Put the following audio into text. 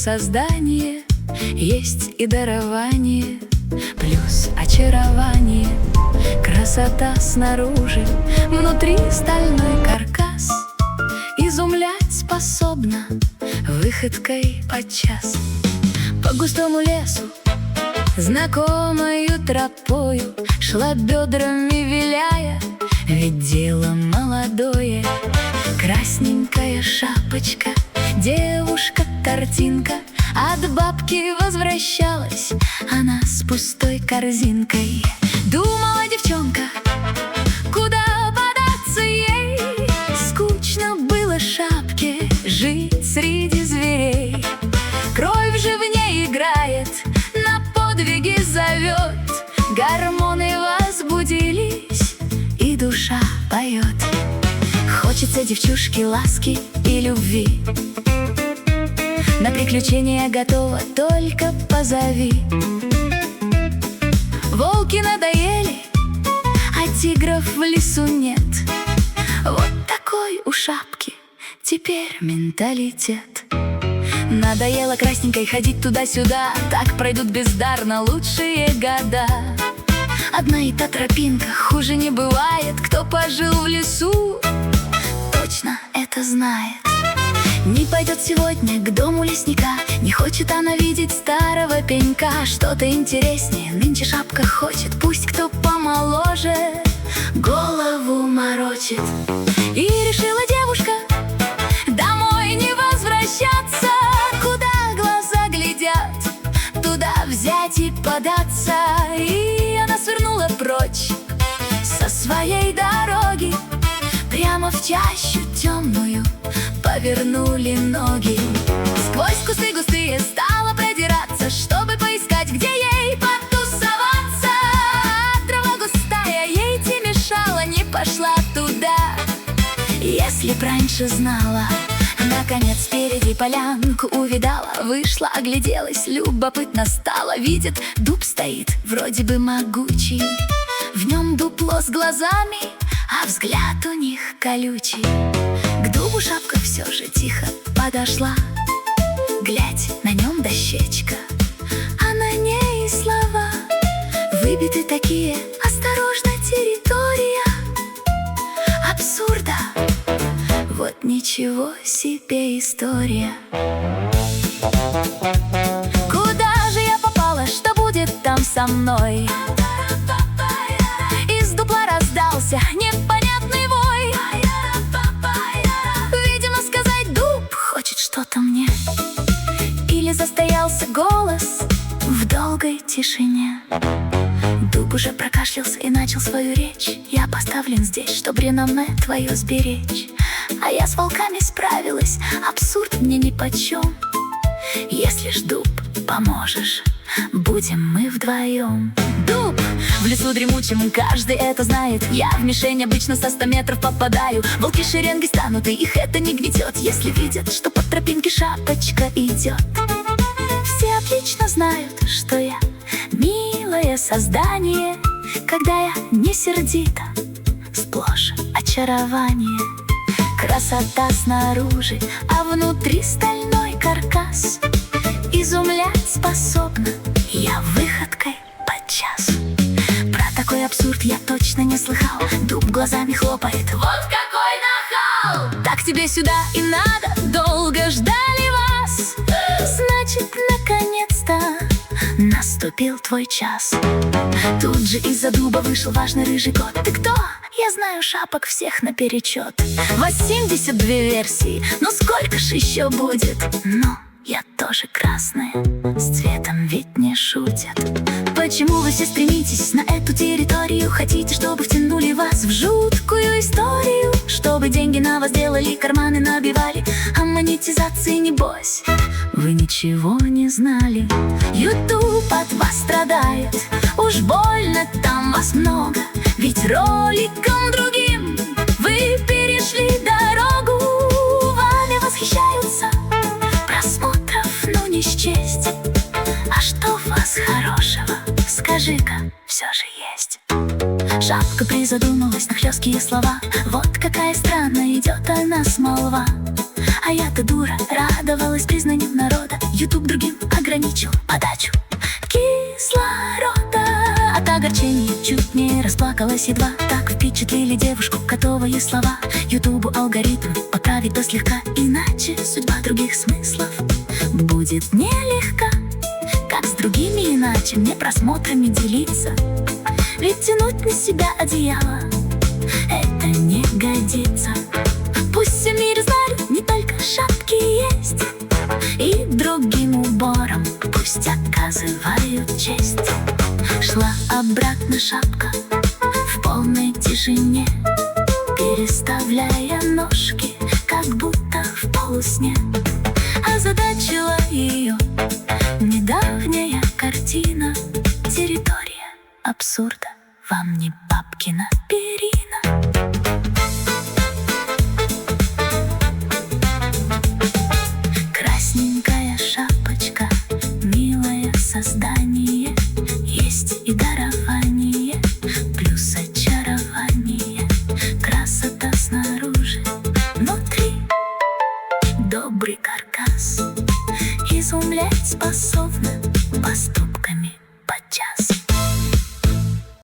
создание, есть и дарование, плюс очарование, красота снаружи, внутри стальной каркас. Изумлять способна выходкой подчас. По густому лесу, знакомою тропою, шла бедрами виляя, ведь дело молодое. Красненькая шапочка, девушка-картинка, от бабки возвращалась она с пустой корзинкой. Думала девчонка, куда податься ей, скучно было шапке жить среди зверей. Кровь же в ней играет, на подвиги зовет, гормоны возбудились, и душа поет. Хочется девчушке ласки и любви, на приключения готова, только позови. Волки надоели, а тигров в лесу нет. Вот такой у шапки теперь менталитет. Надоело красненькой ходить туда-сюда, так пройдут бездарно лучшие года. Одна и та тропинка, хуже не бывает. Кто пожил в лесу, точно это знает. Не пойдет сегодня к дому лесника, не хочет она видеть старого пенька. Что-то интереснее нынче шапка хочет, пусть кто помоложе голову морочит. И решила девушка домой не возвращаться. Куда глаза глядят, туда взять и податься. И она свернула прочь со своей дороги, прямо в чащу темную повернули ноги. Сквозь кусты густые стала продираться, чтобы поискать, где ей потусоваться. Трава густая ей те мешала, не пошла туда. Если б раньше знала, наконец впереди полянку увидала. Вышла, огляделась, любопытно стало. Видит, дуб стоит, вроде бы могучий, в нем дупло с глазами, а взгляд у них колючий. К дубу шапка все же тихо подошла. Глядь, на нем дощечка, а на ней слова выбиты такие: осторожно, территория абсурда. Вот ничего себе история. Куда же я попала, что будет там со мной? Из дупла раздался непонятный вой. Видимо, сказать дуб хочет что-то мне, или застоялся голос в долгой тишине. Дуб уже прокашлялся и начал свою речь: я поставлен здесь, чтоб реноме твое сберечь. А я с волками справилась, абсурд мне нипочем. Если ж, дуб, поможешь, будем мы вдвоем. Дуб в лесу дремучем, каждый это знает. Я в мишень обычно со 100 метров попадаю. Волки шеренгой станут, и их это не гнетет, если видят, что по тропинке шапочка идет. Все отлично знают, что я милое создание, когда я не сердита, сплошь очарование. Красота снаружи, а внутри стальной каркас. Изумлять способна я выходкой подчас. Про такой абсурд я точно не слыхал. Дуб глазами хлопает: вот какой нахал! Так тебе сюда и надо, долго ждали вас. Значит, наконец-то наступил твой час. Тут же из-за дуба вышел важный рыжий кот. Ты кто? Я знаю шапок всех наперечет. 82 версии, ну сколько ж еще будет? Ну, я тоже красная, с цветом ведь не шутят. Почему вы все стремитесь на эту территорию? Хотите, чтобы втянули вас в жуткую историю? Чтобы деньги на вас делали, карманы набивали, а монетизации небось вы ничего не знали. YouTube от вас страдает, уж больно там вас много. Ведь роликом другим вы перешли дорогу. Вами восхищаются, просмотров ну не счесть. А что в вас хорошего, скажи-ка, все же есть. Шапка призадумалась на хлесткие слова. Вот какая странная идет о нас молва. А я-то дура, радовалась признанию народа. YouTube другим ограничил подачу кислорода. От огорчения чуть не расплакалась едва. Так впечатлили девушку готовые слова. Ютубу алгоритм поправить бы слегка, иначе судьба других смыслов будет нелегка. Как с другими иначе мне просмотрами делиться? Ведь тянуть на себя одеяло — это не годится. Пусть все в мире знают, не только шапки есть, и другим убором пусть оказывают честь. Шла обратно шапка в полной тишине, переставляя ножки, как будто в полусне. Озадачила ее недавняя картина. Территория абсурда, вам не бабкина перина. Красненькая шапочка, милое создание, есть и дарование, плюс очарование. Красота снаружи, внутри добрый каркас. Изумлять способна поступка